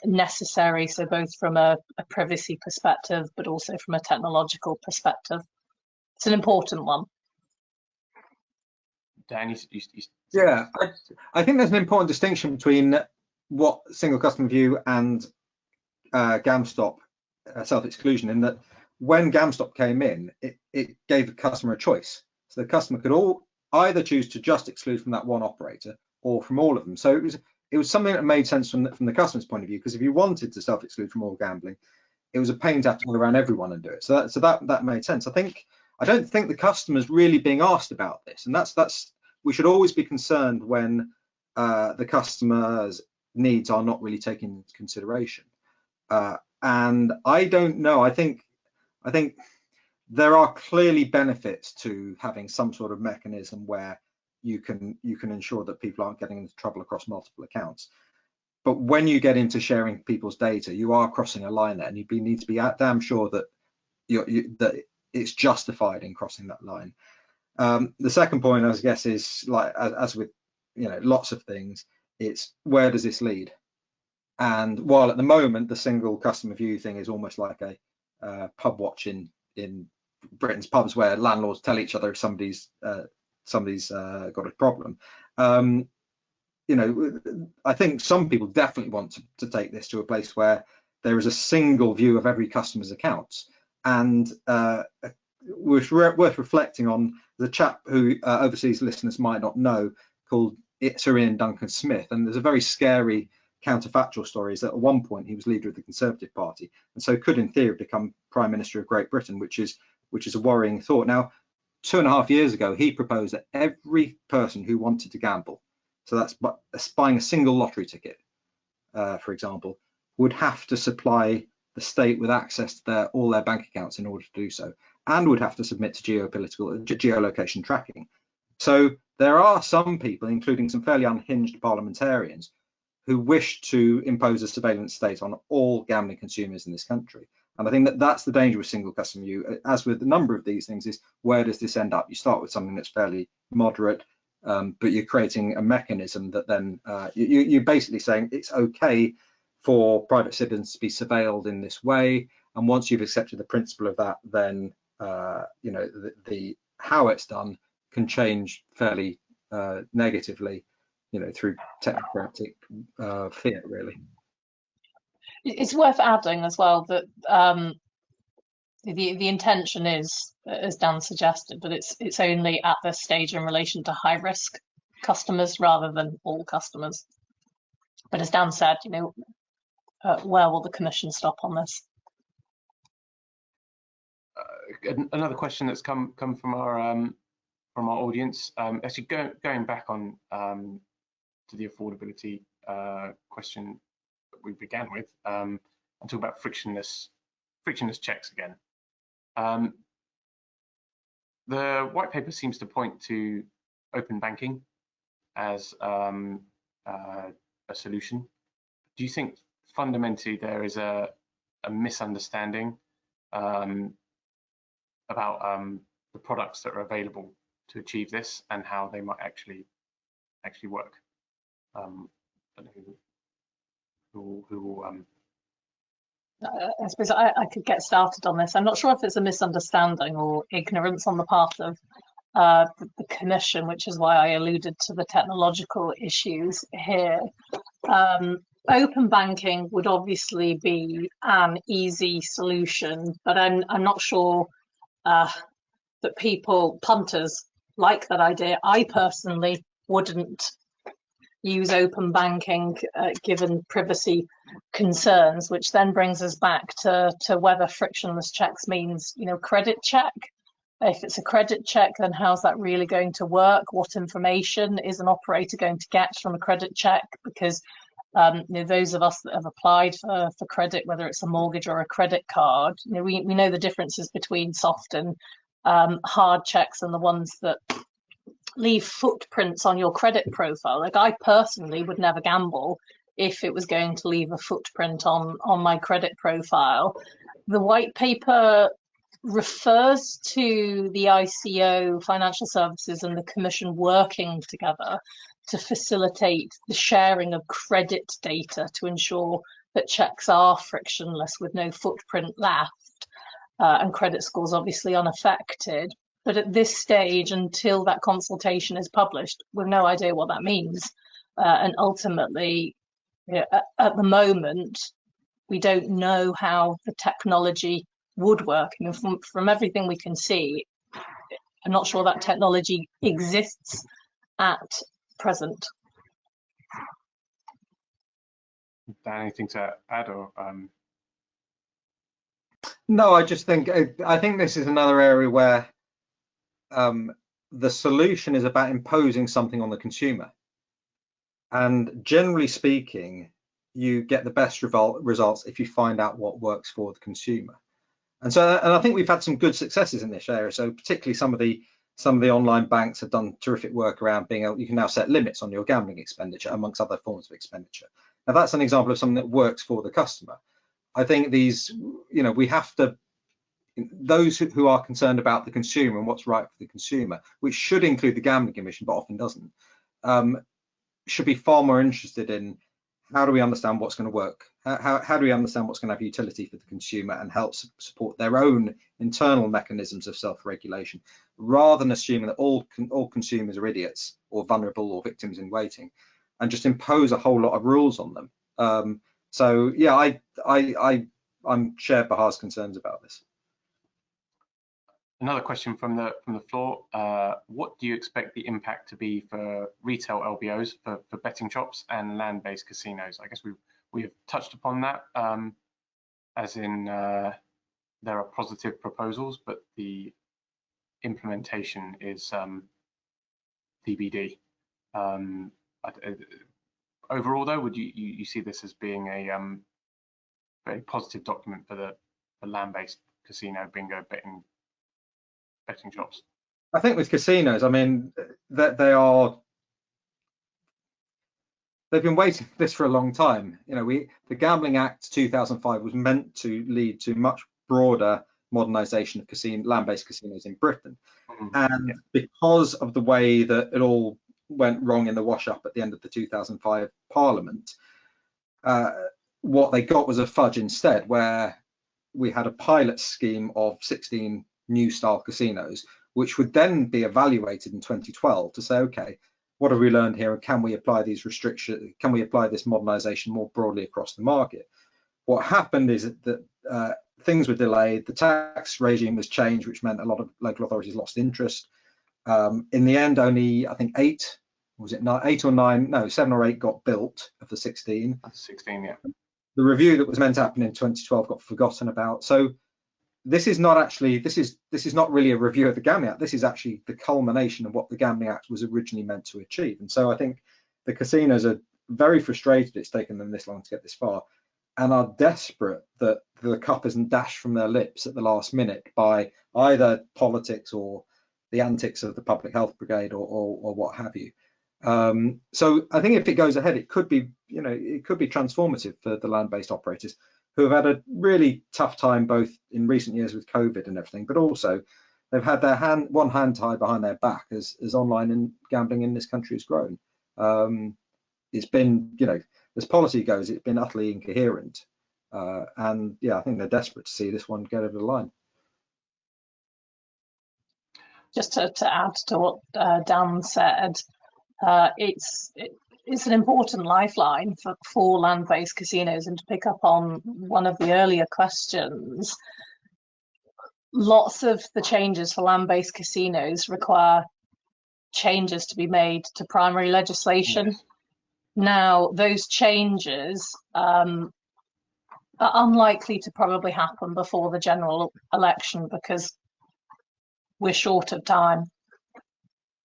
necessary. So both from a privacy perspective, but also from a technological perspective. It's an important one. Dan, yeah, I think there's an important distinction between what single customer view and GamStop self-exclusion, in that when GamStop came in, it gave the customer a choice. So the customer could either choose to just exclude from that one operator or from all of them. So it was something that made sense from the customer's point of view, because if you wanted to self-exclude from all gambling, it was a pain to have to go around everyone and do it. So that made sense. I don't think the customer's really being asked about this, and that's we should always be concerned when the customer's needs are not really taken into consideration. And I don't know. I think there are clearly benefits to having some sort of mechanism where you can ensure that people aren't getting into trouble across multiple accounts. But when you get into sharing people's data, you are crossing a line there, and you need to be damn sure that it's justified in crossing that line. The second point, I guess, is like as with lots of things, it's where does this lead? And while at the moment the single customer view thing is almost like a pub watch in Britain's pubs, where landlords tell each other if somebody's got a problem. I think some people definitely want to take this to a place where there is a single view of every customer's accounts, and worth reflecting on. The chap who overseas listeners might not know, called Sir Ian Duncan Smith, and there's a very scary counterfactual story, is that at one point he was leader of the Conservative Party, and so could in theory become Prime Minister of Great Britain, which is a worrying thought. Now, 2.5 years ago, he proposed that every person who wanted to gamble, so that's buying a single lottery ticket, for example, would have to supply the state with access to all their bank accounts in order to do so, and would have to submit to geolocation tracking. So there are some people, including some fairly unhinged parliamentarians, who wish to impose a surveillance state on all gambling consumers in this country. And I think that's the danger with single customer view. As with a number of these things, is where does this end up? You start with something that's fairly moderate, but you're creating a mechanism that then you're basically saying it's okay for private citizens to be surveilled in this way. And once you've accepted the principle of that, then the how it's done can change fairly negatively, through technocratic fiat, really. It's worth adding as well that the intention is, as Dan suggested, but it's only at this stage in relation to high risk customers rather than all customers. But as Dan said, where will the Commission stop on this? Another question that's come from our audience, actually going back on to the affordability question that we began with, and talk about frictionless checks again. The white paper seems to point to open banking as a solution. Do you think fundamentally there is a misunderstanding about the products that are available to achieve this and how they might actually work? I suppose I could get started on this. I'm not sure if it's a misunderstanding or ignorance on the part of the Commission, which is why I alluded to the technological issues here. Open banking would obviously be an easy solution, but I'm not sure that punters like that idea. I personally wouldn't use open banking given privacy concerns, which then brings us back to whether frictionless checks means credit check. If it's a credit check, then how's that really going to work? What information is an operator going to get from a credit check? Because those of us that have applied for credit, whether it's a mortgage or a credit card, we know the differences between soft and hard checks and the ones that leave footprints on your credit profile. Like, I personally would never gamble if it was going to leave a footprint on my credit profile. The white paper refers to the ICO, financial services, and the Commission working together to facilitate the sharing of credit data to ensure that checks are frictionless with no footprint left, and credit scores obviously unaffected. But at this stage, until that consultation is published, we've no idea what that means. And ultimately, at the moment, we don't know how the technology would work. From everything we can see, I'm not sure that technology exists at present. Dan, anything to add, or? No, I think this is another area where the solution is about imposing something on the consumer, and generally speaking, you get the best results if you find out what works for the consumer. And I think we've had some good successes in this area. So particularly some of the online banks have done terrific work around being able, you can now set limits on your gambling expenditure amongst other forms of expenditure. Now that's an example of something that works for the customer. I think these, we have to, those who are concerned about the consumer and what's right for the consumer, which should include the Gambling Commission, but often doesn't, should be far more interested in how do we understand what's going to work? How do we understand what's going to have utility for the consumer and help support their own internal mechanisms of self-regulation, rather than assuming that all consumers are idiots or vulnerable or victims in waiting, and just impose a whole lot of rules on them. So yeah, I'm share Bahar's concerns about this. Another question from the floor. What do you expect the impact to be for retail LBOs, for betting shops and land-based casinos? I guess we have touched upon that, as in there are positive proposals, but the implementation is TBD. Overall, though, would you see this as being a very positive document for the land-based casino, bingo, betting shops? I think with casinos, I mean, that they've been waiting for this for a long time. You know, the Gambling Act 2005 was meant to lead to much broader modernisation of land-based casinos in Britain, and because of the way that it all went wrong in the wash-up at the end of the 2005 Parliament, what they got was a fudge instead, where we had a pilot scheme of 16 new style casinos, which would then be evaluated in 2012 to say, okay, what have we learned here, and can we apply these restrictions, can we apply this modernisation more broadly across the market? What happened is that things were delayed, the tax regime was changed, which meant a lot of local authorities lost interest. In the end, only, I think 7 or 8 got built of the 16. 16, yeah. The review that was meant to happen in 2012 got forgotten about. So this is not really a review of the Gambling Act. This is actually the culmination of what the Gambling Act was originally meant to achieve. And so I think the casinos are very frustrated it's taken them this long to get this far, and are desperate that the cup isn't dashed from their lips at the last minute by either politics or the antics of the Public Health Brigade or what have you. So I think if it goes ahead, it could be, it could be transformative for the land-based operators who have had a really tough time both in recent years with COVID and everything, but also they've had their one hand tied behind their back as online and gambling in this country has grown. It's been, as policy goes, it's been utterly incoherent. And yeah, I think they're desperate to see this one get over the line. Just to add to what Dan said, it's an important lifeline for land-based casinos. And to pick up on one of the earlier questions, lots of the changes for land-based casinos require changes to be made to primary legislation. Yes. Now, those changes are unlikely to probably happen before the general election because we're short of time.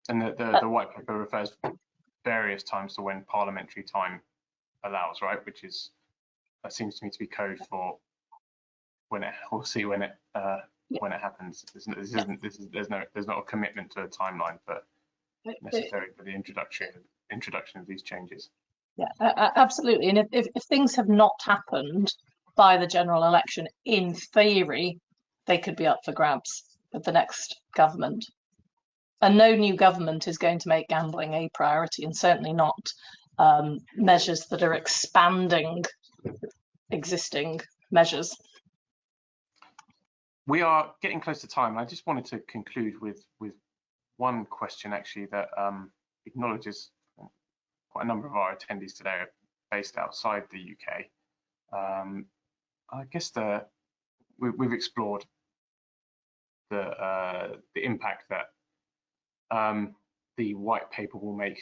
And the white paper refers various times to when parliamentary time allows, right? Which is, that seems to me to be code for when it. We'll see when it happens. There's not a commitment to a timeline for necessary for the introduction of these changes. Yeah, absolutely. And if things have not happened by the general election, in theory, they could be up for grabs with the next government. And no new government is going to make gambling a priority, and certainly not measures that are expanding existing measures. We are getting close to time. I just wanted to conclude with one question, actually, that acknowledges quite a number of our attendees today are based outside the UK. I guess we've explored the impact that the white paper will make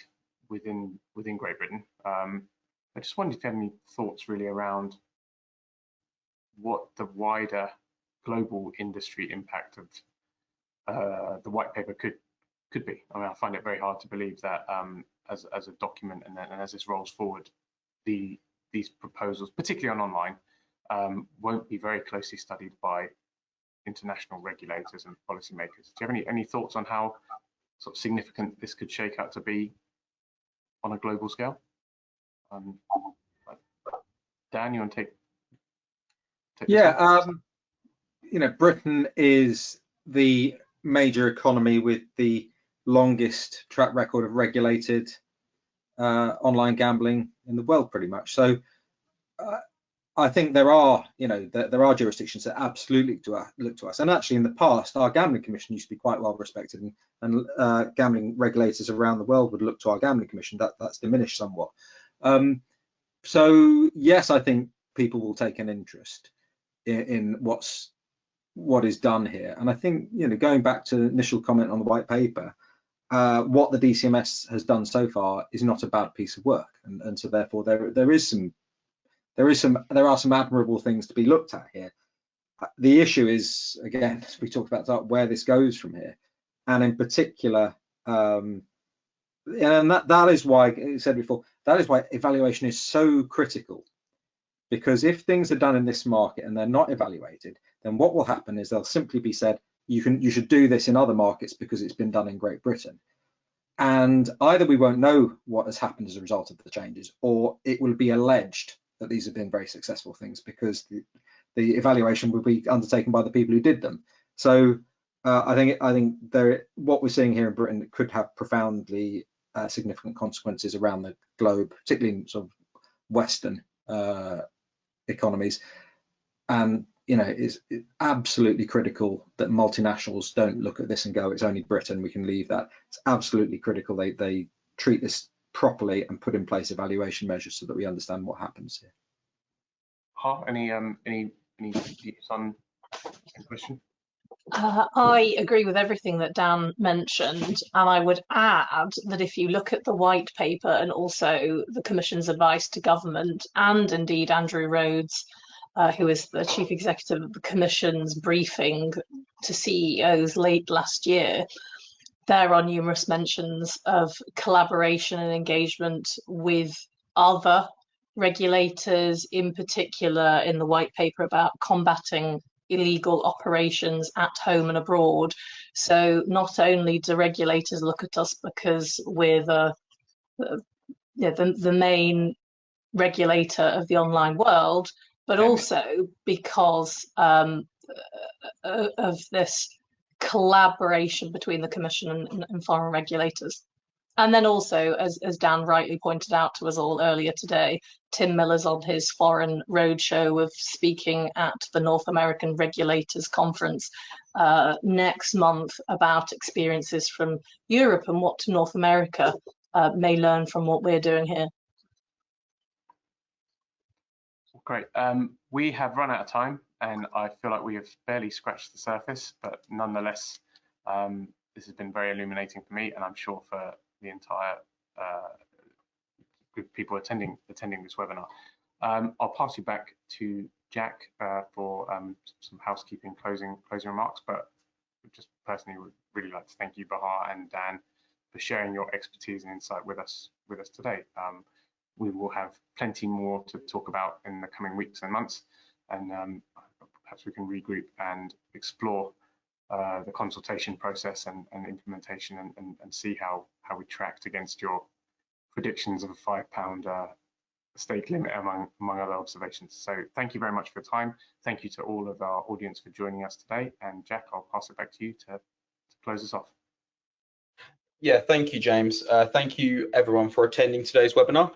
within Great Britain. I just wondered if you have any thoughts really around what the wider global industry impact of the white paper could be. I mean, I find it very hard to believe that as a document and as this rolls forward, these proposals, particularly on online, won't be very closely studied by international regulators and policymakers. Do you have any thoughts on how sort of significant this could shake out to be on a global scale? Dan, you want to take yeah, Britain is the major economy with the longest track record of regulated online gambling in the world, pretty much. So I think there are jurisdictions that absolutely look to us. And actually, in the past, our gambling commission used to be quite well respected, and gambling regulators around the world would look to our gambling commission. That's diminished somewhat. So yes, I think people will take an interest in what is done here. And I think, going back to the initial comment on the white paper, what the DCMS has done so far is not a bad piece of work, and so therefore there are some admirable things to be looked at here. The issue is, again, as we talked about, where this goes from here, and in particular, and that is why, I said before, that is why evaluation is so critical. Because if things are done in this market and they're not evaluated, then what will happen is they'll simply be said, you should do this in other markets because it's been done in Great Britain. And either we won't know what has happened as a result of the changes, or it will be alleged that these have been very successful things because the evaluation will be undertaken by the people who did them. So I think what we're seeing here in Britain could have profoundly significant consequences around the globe, particularly in sort of Western economies. And it's absolutely critical that multinationals don't look at this and go, it's only Britain, we can leave that. It's absolutely critical they treat this properly and put in place evaluation measures so that we understand what happens here. Any views on the question? I agree with everything that Dan mentioned, and I would add that if you look at the white paper and also the Commission's advice to government, and indeed Andrew Rhodes, who is the chief executive of the Commission's briefing to CEOs late last year, there are numerous mentions of collaboration and engagement with other regulators, in particular in the white paper about combating illegal operations at home and abroad. So not only do regulators look at us because we're the main regulator of the online world, but also because of this collaboration between the Commission and foreign regulators. And then also, as Dan rightly pointed out to us all earlier today, Tim Miller's on his foreign roadshow of speaking at the North American Regulators Conference next month about experiences from Europe and what North America may learn from what we're doing here. Great. We have run out of time, and I feel like we have barely scratched the surface, but nonetheless, this has been very illuminating for me, and I'm sure for the entire group of people attending this webinar. I'll pass you back to Jack for some housekeeping closing remarks, but just personally would really like to thank you, Bahar and Dan, for sharing your expertise and insight with us today. We will have plenty more to talk about in the coming weeks and months, and perhaps we can regroup and explore the consultation process and implementation and see how we tracked against your predictions of a £5 stake limit among other observations. So thank you very much for your time. Thank you to all of our audience for joining us today. And Jack, I'll pass it back to you to close us off. Yeah, thank you, James. Thank you, everyone, for attending today's webinar.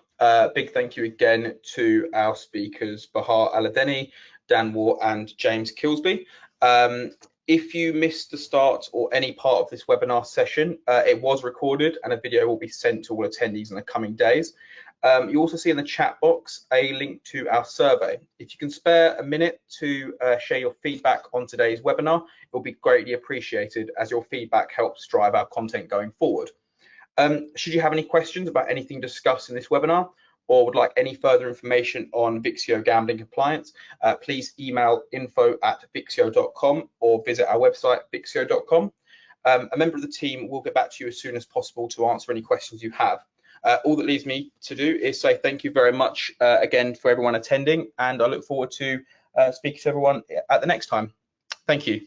Big thank you again to our speakers, Bahar Aladeni, Dan Waugh, and James Kilsby. If you missed the start or any part of this webinar session, it was recorded and a video will be sent to all attendees in the coming days. You also see in the chat box a link to our survey. If you can spare a minute to share your feedback on today's webinar, it will be greatly appreciated, as your feedback helps drive our content going forward. Should you have any questions about anything discussed in this webinar, or would like any further information on Vixio gambling compliance, please email info@vixio.com or visit our website, vixio.com. A member of the team will get back to you as soon as possible to answer any questions you have. All that leaves me to do is say thank you very much again for everyone attending, and I look forward to speaking to everyone at the next time. Thank you.